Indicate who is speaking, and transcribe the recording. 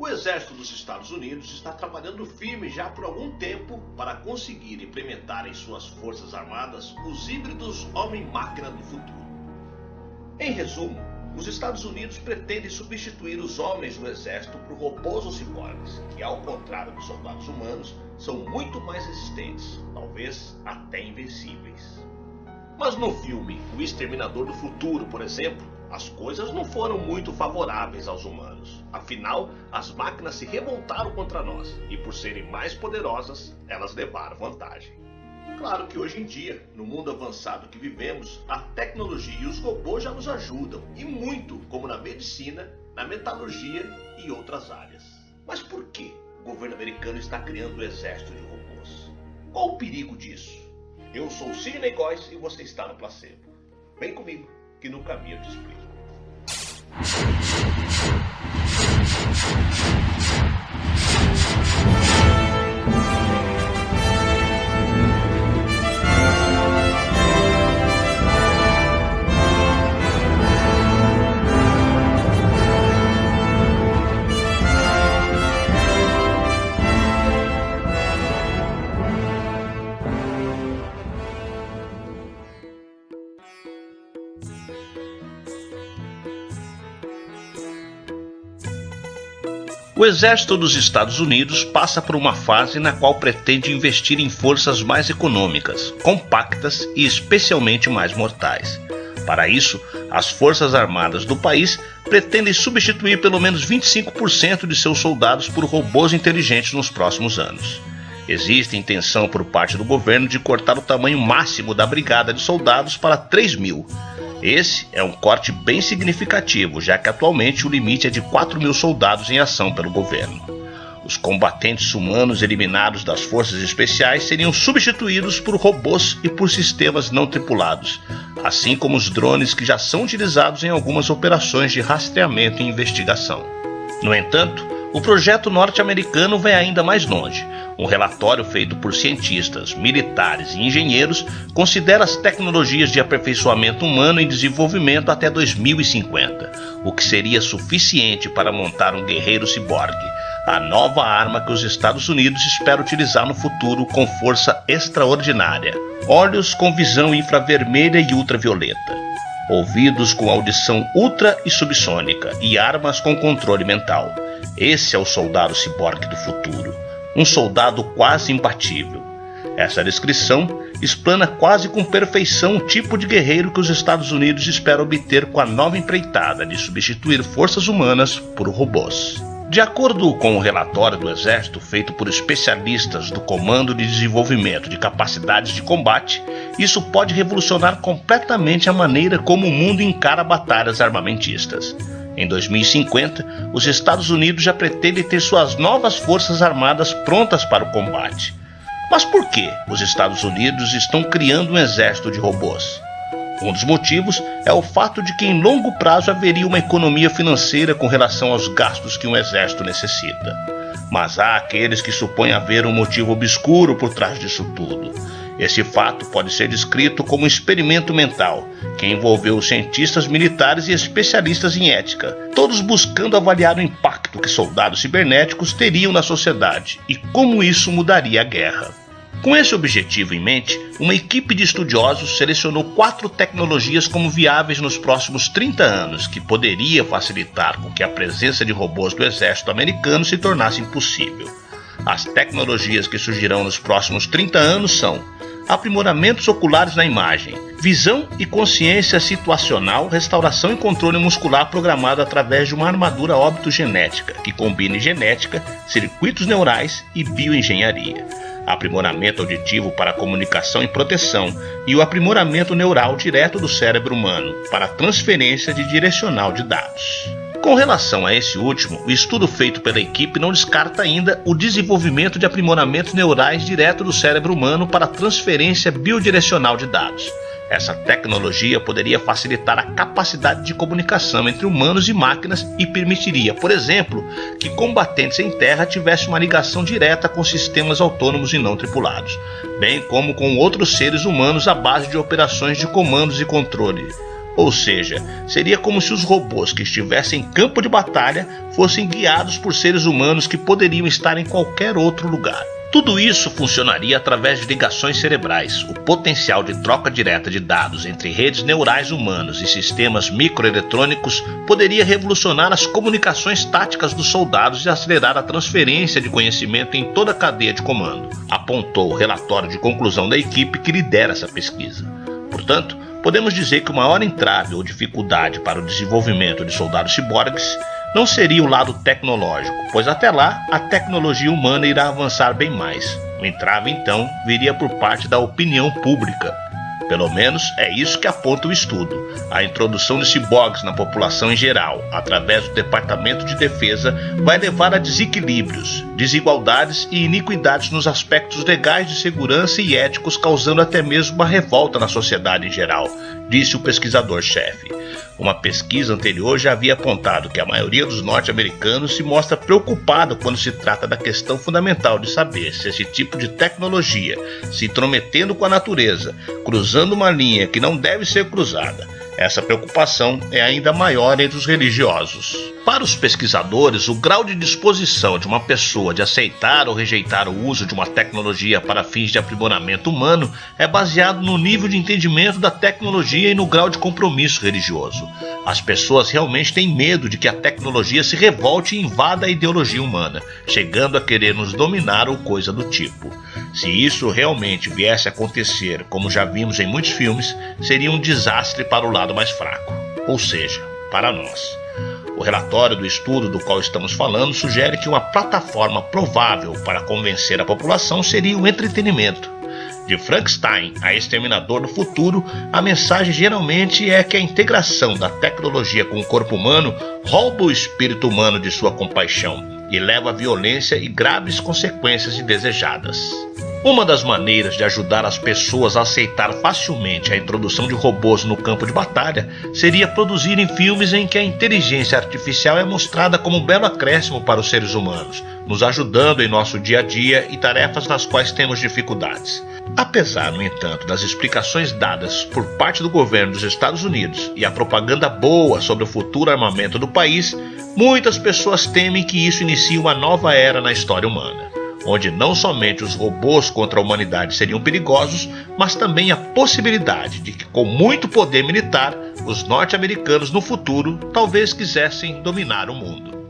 Speaker 1: O exército dos Estados Unidos está trabalhando firme já por algum tempo para conseguir implementar em suas forças armadas os híbridos homem-máquina do futuro. Em resumo, os Estados Unidos pretendem substituir os homens do exército por robôs ou ciborgues, que ao contrário dos soldados humanos, são muito mais resistentes, talvez até invencíveis. Mas no filme O Exterminador do Futuro, por exemplo, as coisas não foram muito favoráveis aos humanos. Afinal, as máquinas se revoltaram contra nós e, por serem mais poderosas, elas levaram vantagem. Claro que hoje em dia, no mundo avançado que vivemos, a tecnologia e os robôs já nos ajudam, e muito, como na medicina, na metalurgia e outras áreas. Mas por que o governo americano está criando um exército de robôs? Qual o perigo disso? Eu sou o Sidney Góes e você está no Placebo. Vem comigo, que no caminho eu te explico. O exército dos Estados Unidos passa por uma fase na qual pretende investir em forças mais econômicas, compactas e especialmente mais mortais. Para isso, as forças armadas do país pretendem substituir pelo menos 25% de seus soldados por robôs inteligentes nos próximos anos. Existe intenção por parte do governo de cortar o tamanho máximo da brigada de soldados para 3.000. Esse é um corte bem significativo, já que atualmente o limite é de 4.000 soldados em ação pelo governo. Os combatentes humanos eliminados das forças especiais seriam substituídos por robôs e por sistemas não tripulados, assim como os drones que já são utilizados em algumas operações de rastreamento e investigação. No entanto, o projeto norte-americano vai ainda mais longe. Um relatório feito por cientistas, militares e engenheiros considera as tecnologias de aperfeiçoamento humano em desenvolvimento até 2050, o que seria suficiente para montar um guerreiro ciborgue, a nova arma que os Estados Unidos esperam utilizar no futuro com força extraordinária. Olhos com visão infravermelha e ultravioleta, ouvidos com audição ultra e subsônica e armas com controle mental. Esse é o soldado ciborgue do futuro. Um soldado quase imbatível. Essa descrição explana quase com perfeição o tipo de guerreiro que os Estados Unidos esperam obter com a nova empreitada de substituir forças humanas por robôs. De acordo com o relatório do Exército feito por especialistas do Comando de Desenvolvimento de Capacidades de Combate, isso pode revolucionar completamente a maneira como o mundo encara batalhas armamentistas. Em 2050, os Estados Unidos já pretendem ter suas novas forças armadas prontas para o combate. Mas por que os Estados Unidos estão criando um exército de robôs? Um dos motivos é o fato de que em longo prazo haveria uma economia financeira com relação aos gastos que um exército necessita. Mas há aqueles que supõem haver um motivo obscuro por trás disso tudo. Esse fato pode ser descrito como um experimento mental, que envolveu cientistas militares e especialistas em ética, todos buscando avaliar o impacto que soldados cibernéticos teriam na sociedade e como isso mudaria a guerra. Com esse objetivo em mente, uma equipe de estudiosos selecionou 4 tecnologias como viáveis nos próximos 30 anos, que poderia facilitar com que a presença de robôs do exército americano se tornasse impossível. As tecnologias que surgirão nos próximos 30 anos são aprimoramentos oculares na imagem, visão e consciência situacional, restauração e controle muscular programado através de uma armadura óptogenética que combine genética, circuitos neurais e bioengenharia, aprimoramento auditivo para comunicação e proteção e o aprimoramento neural direto do cérebro humano para transferência de direcional de dados. Com relação a esse último, o estudo feito pela equipe não descarta ainda o desenvolvimento de aprimoramentos neurais direto do cérebro humano para transferência bidirecional de dados. Essa tecnologia poderia facilitar a capacidade de comunicação entre humanos e máquinas e permitiria, por exemplo, que combatentes em terra tivessem uma ligação direta com sistemas autônomos e não tripulados, bem como com outros seres humanos à base de operações de comandos e controle. Ou seja, seria como se os robôs que estivessem em campo de batalha fossem guiados por seres humanos que poderiam estar em qualquer outro lugar. Tudo isso funcionaria através de ligações cerebrais. O potencial de troca direta de dados entre redes neurais humanos e sistemas microeletrônicos poderia revolucionar as comunicações táticas dos soldados e acelerar a transferência de conhecimento em toda a cadeia de comando, apontou o relatório de conclusão da equipe que lidera essa pesquisa. Portanto, podemos dizer que o maior entrave ou dificuldade para o desenvolvimento de soldados ciborgues não seria o lado tecnológico, pois até lá a tecnologia humana irá avançar bem mais. O entrave, então, viria por parte da opinião pública. Pelo menos é isso que aponta o estudo. A introdução de ciborgues na população em geral, através do Departamento de Defesa, vai levar a desequilíbrios, desigualdades e iniquidades nos aspectos legais de segurança e éticos, causando até mesmo uma revolta na sociedade em geral, disse o pesquisador-chefe. Uma pesquisa anterior já havia apontado que a maioria dos norte-americanos se mostra preocupada quando se trata da questão fundamental de saber se esse tipo de tecnologia, se intrometendo com a natureza, cruzando uma linha que não deve ser cruzada. Essa preocupação é ainda maior entre os religiosos. Para os pesquisadores, o grau de disposição de uma pessoa de aceitar ou rejeitar o uso de uma tecnologia para fins de aprimoramento humano é baseado no nível de entendimento da tecnologia e no grau de compromisso religioso. As pessoas realmente têm medo de que a tecnologia se revolte e invada a ideologia humana, chegando a querer nos dominar ou coisa do tipo. Se isso realmente viesse a acontecer, como já vimos em muitos filmes, seria um desastre para o lado mais fraco, ou seja, para nós. O relatório do estudo do qual estamos falando sugere que uma plataforma provável para convencer a população seria o entretenimento. De Frankenstein a Exterminador do Futuro, a mensagem geralmente é que a integração da tecnologia com o corpo humano rouba o espírito humano de sua compaixão e leva à violência e graves consequências indesejadas. Uma das maneiras de ajudar as pessoas a aceitar facilmente a introdução de robôs no campo de batalha seria produzirem filmes em que a inteligência artificial é mostrada como um belo acréscimo para os seres humanos, nos ajudando em nosso dia a dia e tarefas nas quais temos dificuldades. Apesar, no entanto, das explicações dadas por parte do governo dos Estados Unidos e a propaganda boa sobre o futuro armamento do país, muitas pessoas temem que isso inicie uma nova era na história humana, onde não somente os robôs contra a humanidade seriam perigosos, mas também a possibilidade de que, com muito poder militar, os norte-americanos no futuro talvez quisessem dominar o mundo.